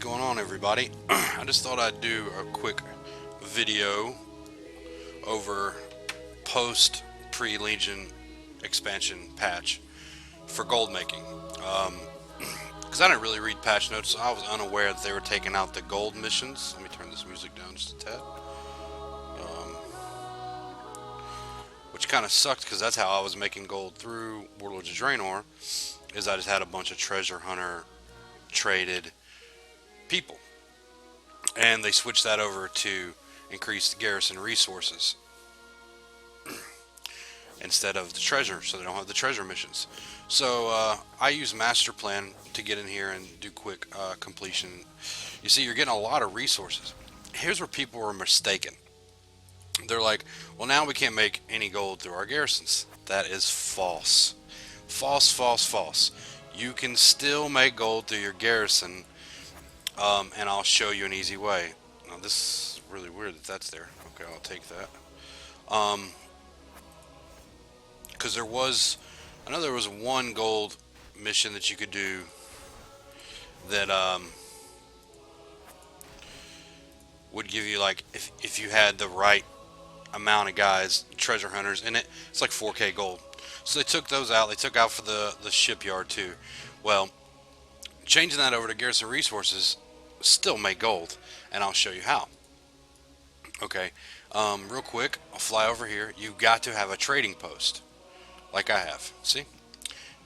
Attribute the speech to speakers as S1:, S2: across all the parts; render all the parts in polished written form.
S1: going on, everybody? I just thought I'd do a quick video over post pre-Legion expansion patch for gold making. Because I didn't really read patch notes, I was unaware that they were taking out the gold missions. Let me turn this music down just a tad. Which kind of sucked because that's how I was making gold through Warlords of Draenor, is I just had a bunch of treasure hunter traded people. And they switched that over to increase the garrison resources instead of the treasure, so they don't have the treasure missions. So I use master plan to get in here and do quick completion. You see, you're getting a lot of resources. Here's where people were mistaken. They're like, well, now we can't make any gold through our garrisons. That is false. False, false, false. You can still make gold through your garrison, and I'll show you an easy way. Now, this is really weird that that's there. Okay, I'll take that. Because I know there was one gold mission that you could do that would give you, like, if you had the right amount of guys, treasure hunters in it, it's like 4K gold. So they took those out. They took out for the shipyard too. Well, changing that over to garrison resources still make gold, and I'll show you how. Okay, real quick, I'll fly over here. You've got to have a trading post, like I have. See,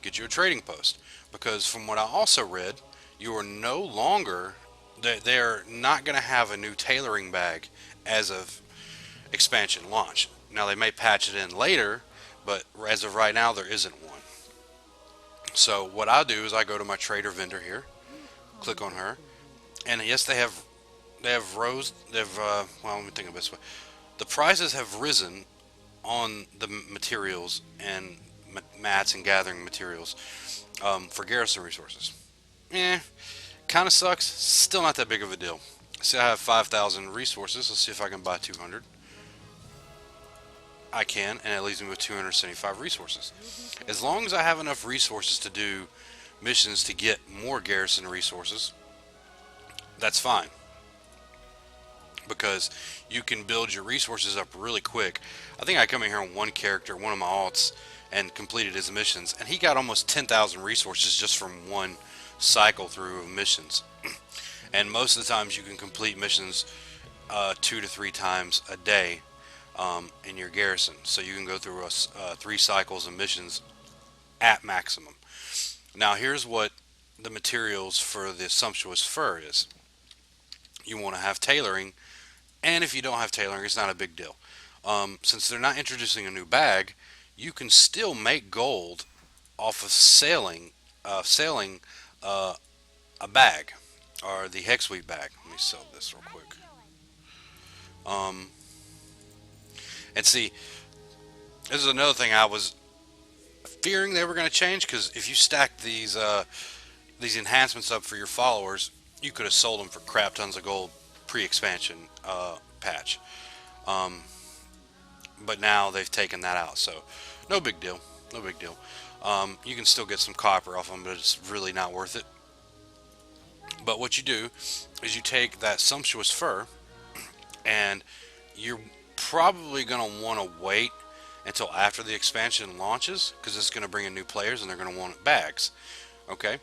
S1: get you a trading post, because from what I also read, you are no longer, they're not going to have a new tailoring bag as of expansion launch. Now they may patch it in later, but as of right now there isn't one. So what I do is I go to my trader vendor here, click on her, and yes, they have rose, well, let me think of this way. The prices have risen on the materials and mats and gathering materials for garrison resources. Kind of sucks. Still not that big of a deal. See, I have 5,000 resources. Let's see if I can buy 200. I can, and it leaves me with 275 resources. As long as I have enough resources to do missions to get more garrison resources, that's fine. Because you can build your resources up really quick. I think I come in here on one character, one of my alts, and completed his missions, and he got almost 10,000 resources just from one cycle through of missions. And most of the times you can complete missions 2 to 3 times a day in your garrison, so you can go through 3 cycles of missions at maximum. Now here's what the materials for the sumptuous fur is. You want to have tailoring, and if you don't have tailoring, it's not a big deal. Since they're not introducing a new bag, you can still make gold off of selling a bag, or the hexweave bag. Let me sell this real quick. And see, this is another thing I was fearing they were going to change, because if you stack these enhancements up for your followers, you could have sold them for crap tons of gold pre-expansion patch. But now they've taken that out, so no big deal. No big deal. You can still get some copper off them, but it's really not worth it. But what you do is you take that sumptuous fur, and you're probably going to want to wait until after the expansion launches, because it's going to bring in new players and they're going to want bags. Okay?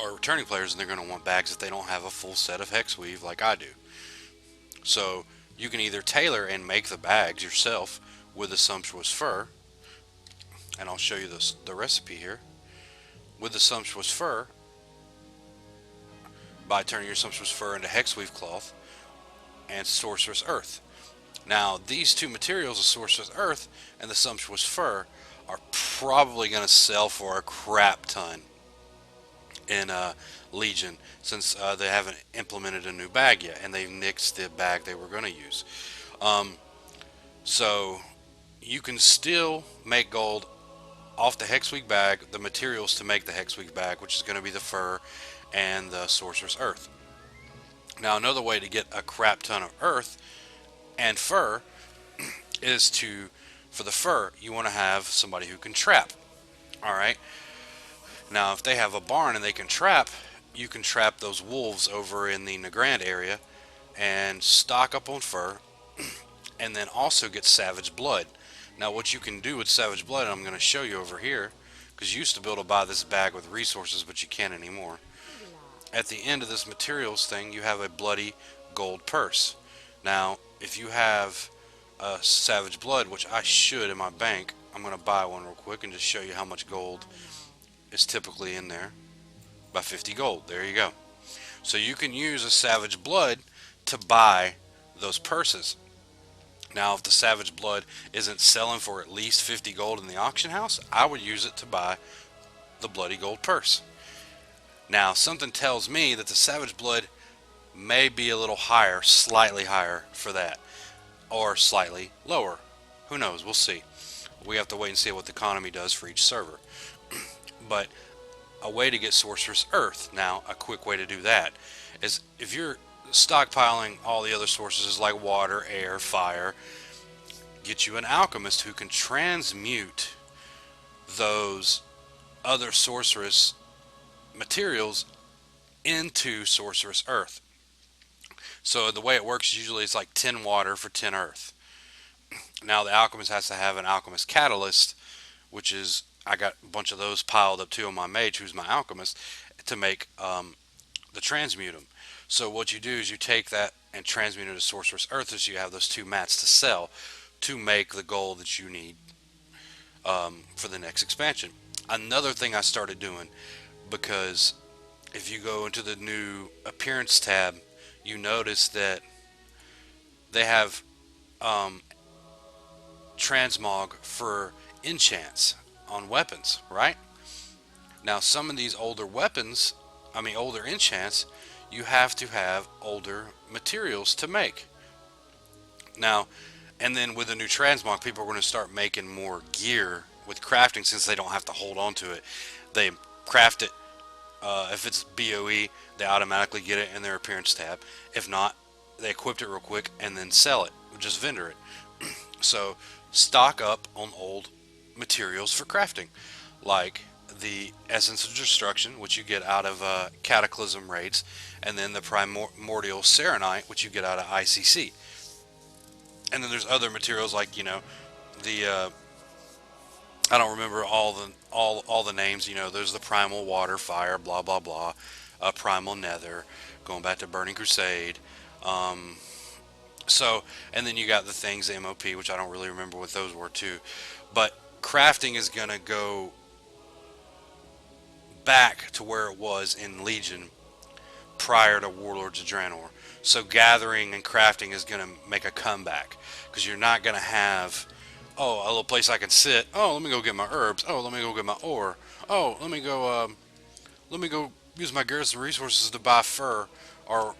S1: Or returning players, and they're going to want bags if they don't have a full set of hexweave like I do. So you can either tailor and make the bags yourself with the sumptuous fur, and I'll show you the recipe here. With the sumptuous fur, by turning your sumptuous fur into hexweave cloth and sorcerous earth. Now these two materials, the sorcerous earth and the sumptuous fur, are probably going to sell for a crap ton in Legion, since they haven't implemented a new bag yet, and they've nixed the bag they were going to use. So you can still make gold off the hexweave bag, the materials to make the hexweave bag, which is going to be the fur and the sorcerous earth. Now another way to get a crap ton of earth and fur is for the fur, you want to have somebody who can trap. Alright, now if they have a barn and they can trap, you can trap those wolves over in the Nagrand area and stock up on fur, and then also get savage blood. Now, what you can do with savage blood, I'm going to show you over here, because you used to be able to buy this bag with resources, but you can't anymore. At the end of this materials thing, you have a bloody gold purse. Now, if you have savage blood, which I should in my bank, I'm going to buy one real quick and just show you how much gold is typically in there. By 50 gold. There you go. So you can use a savage blood to buy those purses. Now, if the savage blood isn't selling for at least 50 gold in the auction house, I would use it to buy the bloody gold purse. Now, something tells me that the savage blood may be a little higher, slightly higher for that, or slightly lower. Who knows? We'll see. We have to wait and see what the economy does for each server. But a way to get sorcerous earth, now a quick way to do that is, if you're stockpiling all the other sources like water, air, fire, get you an alchemist who can transmute those other sorcerous materials into sorcerous earth. So the way it works, usually it's like 10 water for 10 earth. Now the alchemist has to have an alchemist catalyst, which is, I got a bunch of those piled up too on my mage, who's my alchemist, to make the transmutum. So what you do is you take that and transmute it to sorcerous earth, so you have those two mats to sell to make the gold that you need for the next expansion. Another thing I started doing, because if you go into the new appearance tab, you notice that they have transmog for enchants on weapons, right? Now, some of these older weapons, older enchants, you have to have older materials to make. Now, and then with the new transmog, people are going to start making more gear with crafting, since they don't have to hold on to it. They craft it. If it's BOE, they automatically get it in their appearance tab. If not, they equip it real quick and then sell it, just vendor it. So stock up on old materials for crafting, like the essence of destruction, which you get out of cataclysm raids, and then the primordial serenite, which you get out of ICC. And then there's other materials like, the I don't remember all the names. There's the primal water, fire, blah blah blah, primal nether, going back to Burning Crusade. So, and then you got the things, the MOP, which I don't really remember what those were too. But crafting is going to go back to where it was in Legion prior to Warlords of Draenor. So gathering and crafting is going to make a comeback, because you're not going to have, oh, a little place I can sit. Oh, let me go get my herbs. Oh, let me go get my ore. Oh, let me go use my Garrison resources to buy fur or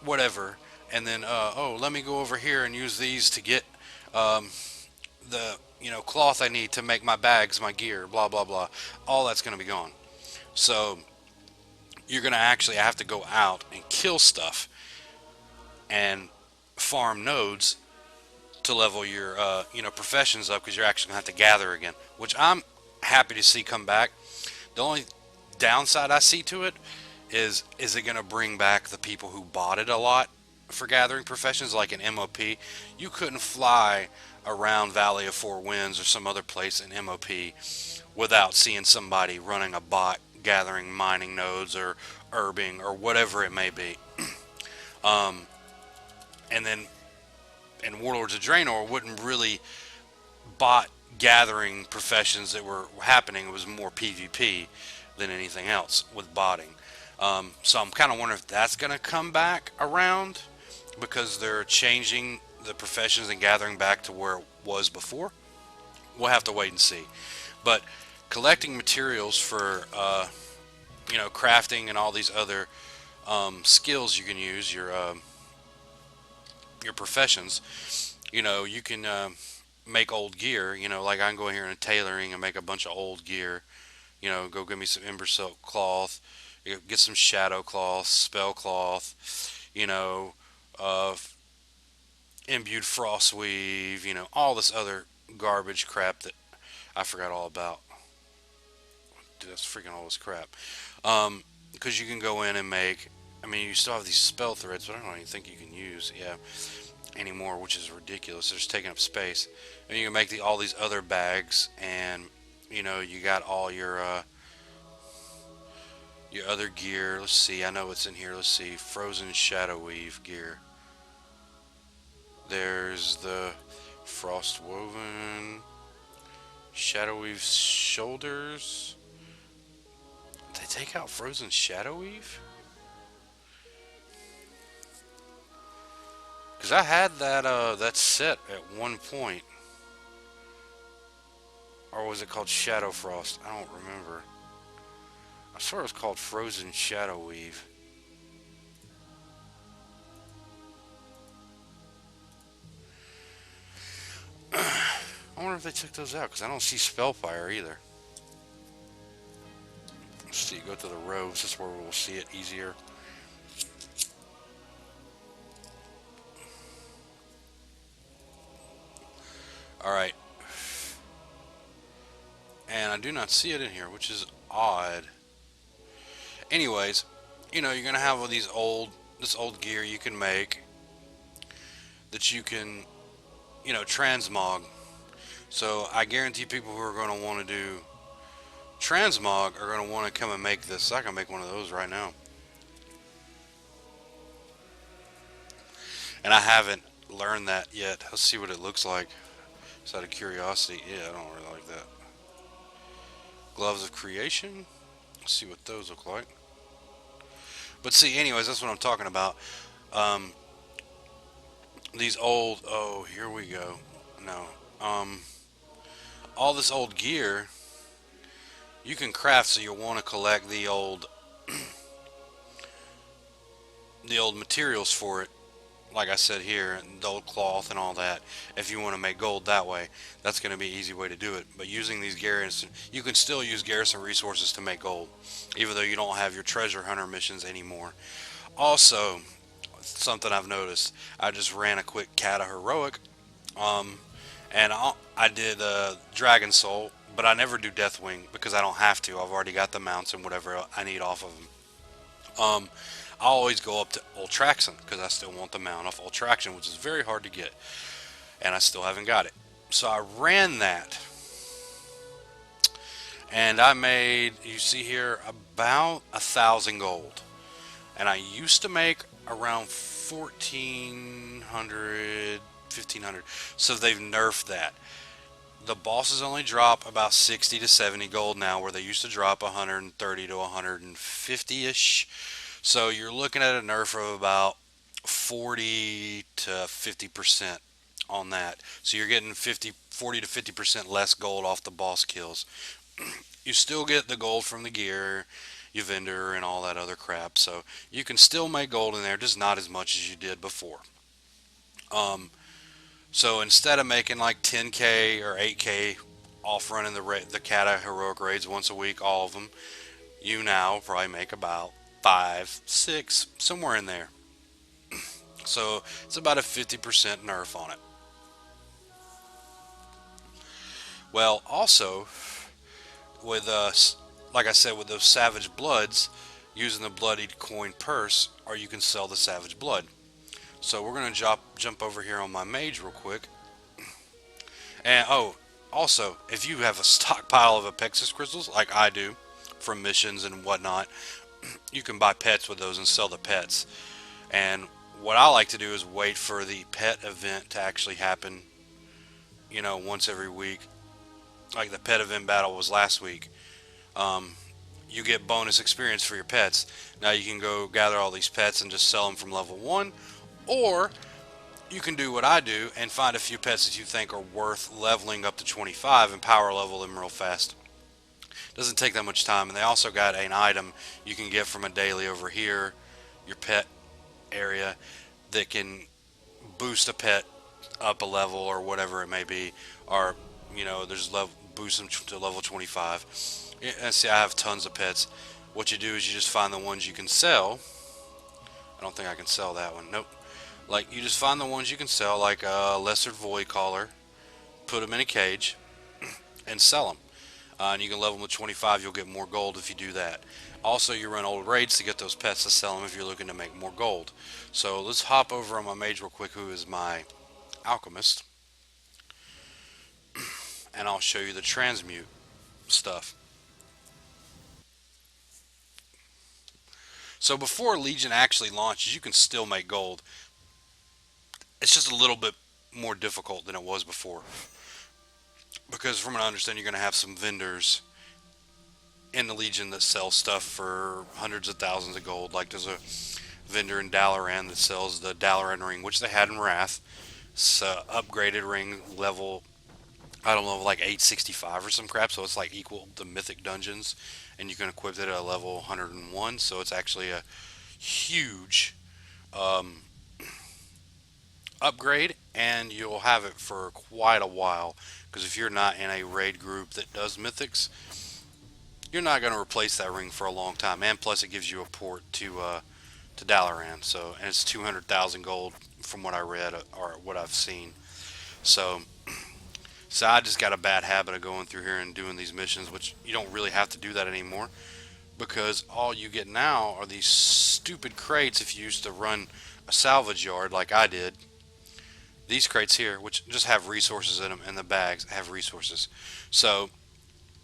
S1: whatever. And then, oh, let me go over here and use these to get the cloth I need to make my bags, my gear, blah blah blah. All that's going to be gone. So you're going to actually have to go out and kill stuff and farm nodes to level your professions up, because you're actually going to have to gather again, which I'm happy to see come back. The only downside I see to it is it going to bring back the people who bought it a lot for gathering professions, like in MOP. You couldn't fly around Valley of Four Winds or some other place in MOP without seeing somebody running a bot gathering mining nodes or herbing or whatever it may be. And then in Warlords of Draenor wouldn't really bot gathering professions that were happening. It was more PvP than anything else with botting. So I'm kind of wondering if that's going to come back around, because they're changing the professions and gathering back to where it was before. We'll have to wait and see. But collecting materials for crafting and all these other skills you can use, your professions, you can make old gear. Like I can go in here and tailoring and make a bunch of old gear. Go get me some ember silk cloth, get some shadow cloth, spell cloth, imbued frost weave, all this other garbage crap that I forgot all about. Dude, that's freaking all this crap. because you can go in and make. I mean, you still have these spell threads, but I don't even think you can use anymore, which is ridiculous. They're just taking up space. And you can make all these other bags, and you got all your other gear. Let's see. I know what's in here. Let's see. Frozen Shadow Weave gear. There's the Frost Woven Shadow Weave shoulders. Did they take out Frozen Shadow Weave? Because I had that set at one point. Or was it called Shadow Frost? I don't remember. I swear it was called Frozen Shadow Weave. I wonder if they took those out, because I don't see Spellfire either. Let's see, go to the robes. That's where we'll see it easier. Alright. And I do not see it in here, which is odd. Anyways, you're going to have all this old gear you can make that you can, transmog. So I guarantee people who are going to want to do transmog are going to want to come and make this. I can make one of those right now. And I haven't learned that yet. Let's see what it looks like. Just out of curiosity. Yeah, I don't really like that. Gloves of Creation. Let's see what those look like. But see, anyways, that's what I'm talking about. These old... Oh, here we go. No. All this old gear, you can craft, so you'll want to collect the old... the old materials for it. Like I said here, the old cloth and all that. If you want to make gold that way, that's going to be an easy way to do it. But using these Garrison, you can still use Garrison resources to make gold, even though you don't have your treasure hunter missions anymore. Also, something I've noticed, I just ran a quick Kata Heroic, and I did Dragon Soul, but I never do Deathwing because I don't have to. I've already got the mounts and whatever I need off of them. I always go up to Ultraxon because I still want the mount off Ultraxon, which is very hard to get, and I still haven't got it. So I ran that, and I made, you see here, about 1,000 gold, and I used to make around 1,400, 1,500. So they've nerfed that. The bosses only drop about 60 to 70 gold now, where they used to drop 130 to 150-ish. So you're looking at a nerf of about 40 to 50% on that. So you're getting 40 to 50% less gold off the boss kills. You still get the gold from the gear, your vendor, and all that other crap. So you can still make gold in there, just not as much as you did before. So instead of making like 10k or 8k off running the Kata Heroic raids once a week, all of them, you now probably make about 5, 6, somewhere in there. So it's about a 50% nerf on it. Well, also with like I said, with those Savage Bloods, using the Bloodied Coin Purse, or you can sell the Savage Blood. So we're gonna jump over here on my mage real quick. And also, if you have a stockpile of Apexis crystals like I do from missions and whatnot, you can buy pets with those and sell the pets. And what I like to do is wait for the pet event to actually happen, once every week. Like the pet event battle was last week. You get bonus experience for your pets. Now you can go gather all these pets and just sell them from level 1, or you can do what I do and find a few pets that you think are worth leveling up to 25 and power level them real fast. Doesn't take that much time. And they also got an item you can get from a daily over here, your pet area, that can boost a pet up a level or whatever it may be, or there's boost them to level 25. And see, I have tons of pets. What you do is you just find the ones you can sell. I don't think I can sell that one. Nope. Like, you just find the ones you can sell, like a Lesser Void Caller, put them in a cage, and sell them. And you can level them to 25. You'll get more gold if you do that. Also, you run old raids to get those pets to sell them if you're looking to make more gold. So let's hop over on my mage real quick, who is my alchemist, and I'll show you the transmute stuff. So before Legion actually launches, you can still make gold. It's just a little bit more difficult than it was before. Because from what I understand, you're going to have some vendors in the Legion that sell stuff for hundreds of thousands of gold. Like there's a vendor in Dalaran that sells the Dalaran ring, which they had in Wrath. It's a upgraded ring level, I don't know, like 865 or some crap. So it's like equal to Mythic Dungeons. And you can equip it at a level 101. So it's actually a huge um, upgrade, and you'll have it for quite a while. Because if you're not in a raid group that does mythics, you're not going to replace that ring for a long time. And plus, it gives you a port to Dalaran. So, and it's 200,000 gold from what I read or what I've seen. So, so I just got a bad habit of going through here and doing these missions, which you don't really have to do that anymore, because all you get now are these stupid crates. If you used to run a salvage yard like I did, these crates here, which just have resources in them, and the bags have resources. So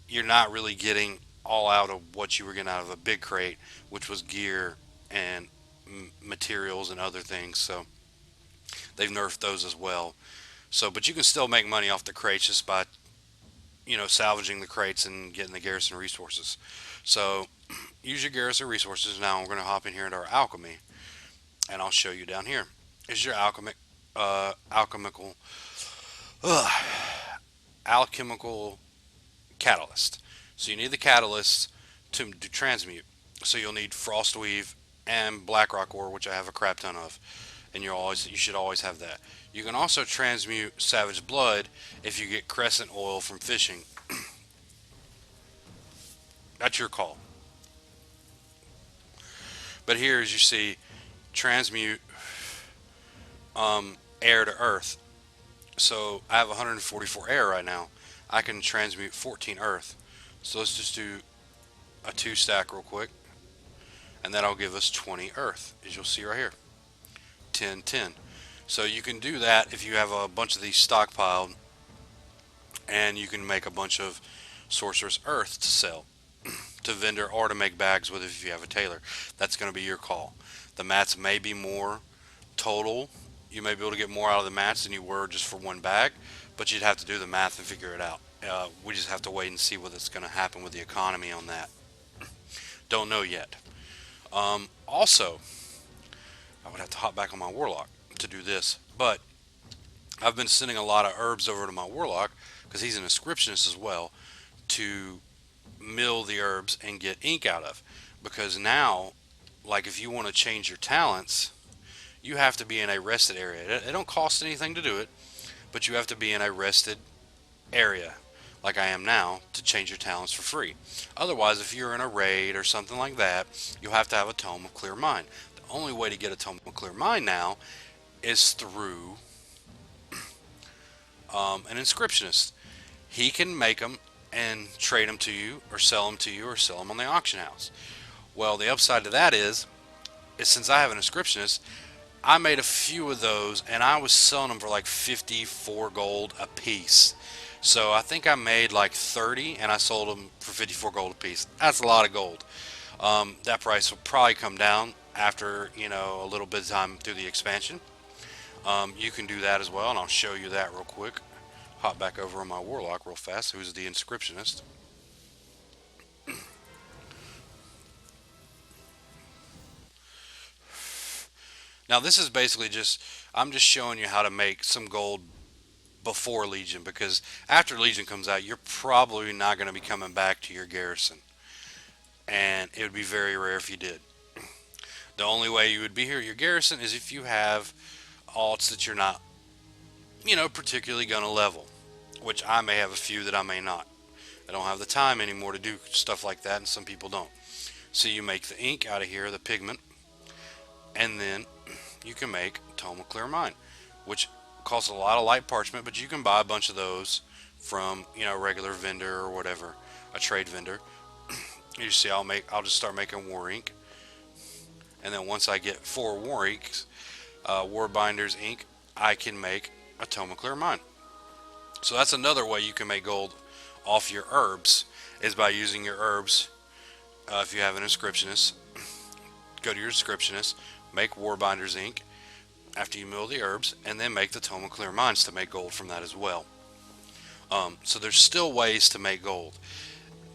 S1: you're not really getting all out of what you were getting out of a big crate, which was gear and materials and other things. So they've nerfed those as well. So, but you can still make money off the crates just by, salvaging the crates and getting the garrison resources. So use your garrison resources. Now we're going to hop in here into our alchemy, and I'll show you down here. Is your alchemical, ugh, alchemical catalyst. So you need the catalyst to do transmute. So you'll need frostweave and blackrock ore, which I have a crap ton of, and you should always have that. You can also transmute savage blood if you get crescent oil from fishing. That's your call. But here, as you see, transmute air to earth. So I have 144 air right now. I can transmute 14 earth. So let's just do a 2 stack real quick, and that'll give us 20 earth, as you'll see right here. 10 10. So you can do that if you have a bunch of these stockpiled, and you can make a bunch of sorcerous earth to sell to vendor, or to make bags with if you have a tailor. That's going to be your call. The mats may be more total. You may be able to get more out of the mats than you were just for one bag, but you'd have to do the math and figure it out. We just have to wait and see what's going to happen with the economy on that. Don't know yet. Also, I would have to hop back on my warlock to do this, but I've been sending a lot of herbs over to my warlock, because he's an inscriptionist as well, to mill the herbs and get ink out of. Because now, like if you want to change your talents, you have to be in a rested area. It don't cost anything to do it, but you have to be in a rested area, like I am now, to change your talents for free. Otherwise, if you're in a raid or something like that, you'll have to have a Tome of Clear Mind. The only way to get a Tome of Clear Mind now is through an inscriptionist. He can make them and trade them to you, or sell them to you, or sell them on the auction house. Well, the upside to that is since I have an inscriptionist, I made a few of those, and I was selling them for like 54 gold a piece. So I think I made like 30, and I sold them for 54 gold a piece. That's a lot of gold. That price will probably come down after, a little bit of time through the expansion. You can do that as well, and I'll show you that real quick. Hop back over on my warlock real fast, who's the inscriptionist. Now this is basically I'm just showing you how to make some gold before Legion, because after Legion comes out, you're probably not going to be coming back to your garrison, and it would be very rare if you did. The only way you would be here at your garrison is if you have alts that you're not, particularly going to level, which I may have a few that I may not. I don't have the time anymore to do stuff like that, and some people don't. So you make the ink out of here, the pigment, and then you can make Tome of Clear Mind, which costs a lot of light parchment, but you can buy a bunch of those from, a regular vendor or whatever, a trade vendor. You see, I'll just start making war ink, and then once I get 4 war inks, war binders ink, I can make a tome of clear mind. So that's another way you can make gold off your herbs, is by using your herbs. If you have an inscriptionist, go to your inscriptionist, make warbinders ink after you mill the herbs, and then make the tome of clear minds to make gold from that as well. So there's still ways to make gold.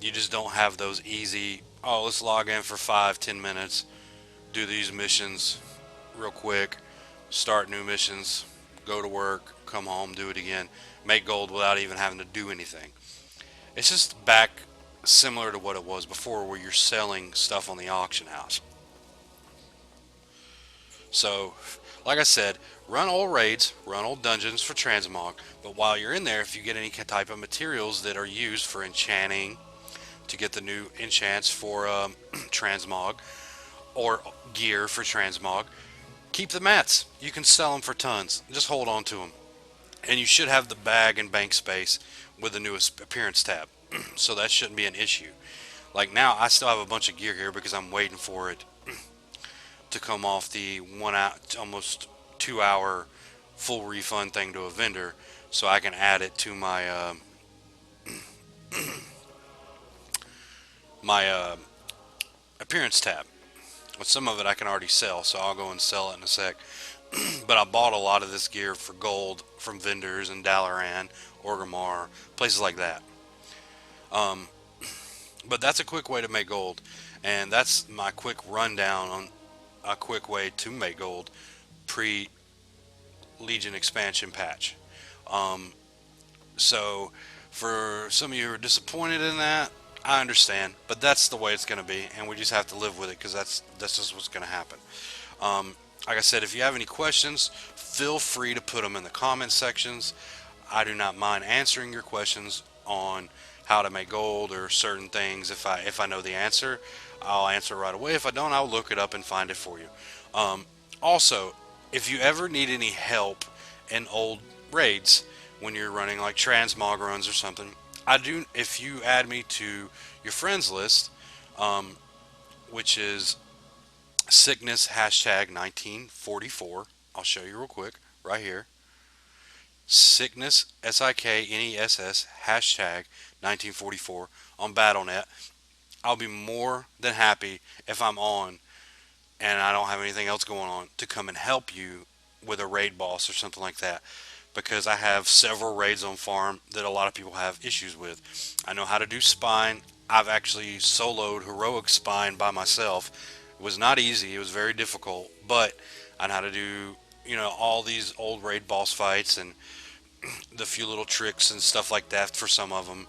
S1: You just don't have those easy, oh, let's log in for 5-10 minutes, do these missions real quick, start new missions, go to work, come home, do it again, make gold without even having to do anything. It's just back similar to what it was before, where you're selling stuff on the auction house. So, like I said, run old raids, run old dungeons for transmog, but while you're in there, if you get any type of materials that are used for enchanting, to get the new enchants for transmog, or gear for transmog, keep the mats. You can sell them for tons. Just hold on to them. And you should have the bag and bank space with the newest appearance tab. So that shouldn't be an issue. Like now, I still have a bunch of gear here because I'm waiting for it to come off the 1 hour, almost 2 hour full refund thing to a vendor, so I can add it to my appearance tab. But some of it I can already sell, so I'll go and sell it in a sec. But I bought a lot of this gear for gold from vendors in Dalaran, Orgrimmar, places like that. Um, but that's a quick way to make gold, and that's my quick rundown on a quick way to make gold pre Legion expansion patch. Um, so for some of you who are disappointed in that, I understand, but that's the way it's going to be, and we just have to live with it because that's just what's going to happen. Like I said, if you have any questions, feel free to put them in the comment sections. I do not mind answering your questions on how to make gold or certain things. If I know the answer, I'll answer right away. If I don't, I'll look it up and find it for you. Also, if you ever need any help in old raids when you're running like transmog runs or something, I do. If you add me to your friends list, which is sickness hashtag 1944, I'll show you real quick right here. Sickness SIKNESS hashtag 1944 on BattleNet. I'll be more than happy if I'm on and I don't have anything else going on to come and help you with a raid boss or something like that, because I have several raids on farm that a lot of people have issues with. I know how to do spine. I've actually soloed heroic spine by myself. It was not easy. It was very difficult, but I know how to do, all these old raid boss fights and the few little tricks and stuff like that for some of them.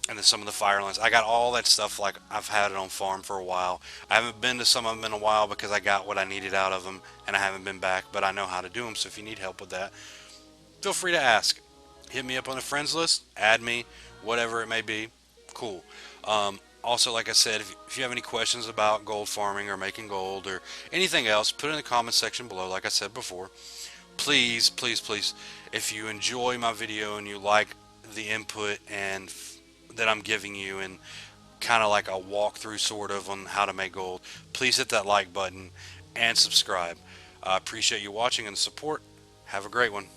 S1: And then some of the fire lines. I got all that stuff, like I've had it on farm for a while. I haven't been to some of them in a while because I got what I needed out of them and I haven't been back, but I know how to do them. So if you need help with that, feel free to ask. Hit me up on the friends list, add me, whatever it may be. Cool. Also, like I said, if you have any questions about gold farming or making gold or anything else, put it in the comment section below, like I said before. Please, please, please, if you enjoy my video and you like the input and that I'm giving you, and kind of like a walkthrough sort of on how to make gold, please hit that like button and subscribe. I appreciate you watching and the support. Have a great one.